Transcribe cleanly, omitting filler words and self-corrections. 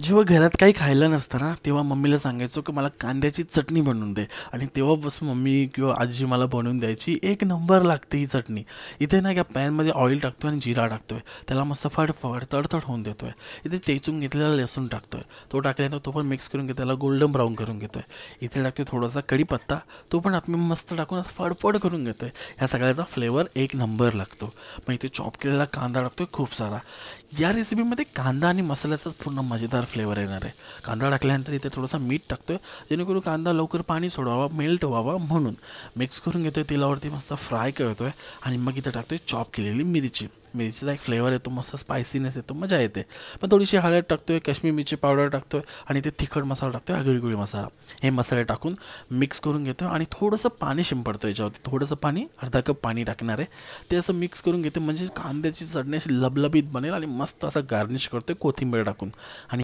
जेव्हा घरात काही खायला नसतं ना, तेव्हा मम्मीला सांगायचो की मला कांद्याची चटणी बनवून दे. आणि तेव्हापासून मम्मी किंवा आजी मला बनवून द्यायची. एक नंबर लागते ही चटणी. इथे ना, या पॅनमध्ये ऑइल टाकतोय आणि जिरा टाकतोय, त्याला मस्त फडफड तडतड होऊन देतोय. इथे ठेचून घेतलेला लसूण टाकतोय, तो टाकल्यानंतर तो पण मिक्स करून घेतो, त्याला गोल्डन ब्राऊन करून घेतोय. इथे टाकतोय थोडासा कढीपत्ता, तो पण आत मी मस्त टाकून असं फडफड करून घेतोय. ह्या सगळ्याचा फ्लेवर एक नंबर लागतो. मग इथे चॉप केलेला कांदा टाकतोय खूप सारा. या रेसिपीमध्ये कांदा आणि मसाल्याचाच पूर्ण मजेदार फ्लेवर येणार आहे. कांदा टाकल्यानंतर इथे थोडंसं मीठ टाकतोय, जेणेकरून कांदा लवकर पाणी सोडावा, मेल्ट व्हावा म्हणून. मिक्स करून घेतोय, तेलावरती मस्त फ्राय करतोय. आणि मग इथे टाकतोय चॉप केलेली मिरची. मिरचीचा एक फ्लेवर येतो, मस्त स्पायसीनेस येतो, मजा येते. पण थोडीशी हळद टाकतोय, काश्मीरी मिरची पावडर टाकतोय, आणि ते तिखट मसाला टाकतोय, आगरी मसाला. हे मसाले टाकून मिक्स करून घेतोय आणि थोडंसं पाणी शिंपडतोय याच्यावरती. थोडंसं पाणी, अर्धा कप पाणी टाकणार आहे. ते असं मिक्स करून घेते, म्हणजे कांद्याची चटणी अशी लबलबीत बनेल. आणि मस्त असं गार्निश करतोय कोथिंबीर टाकून. आणि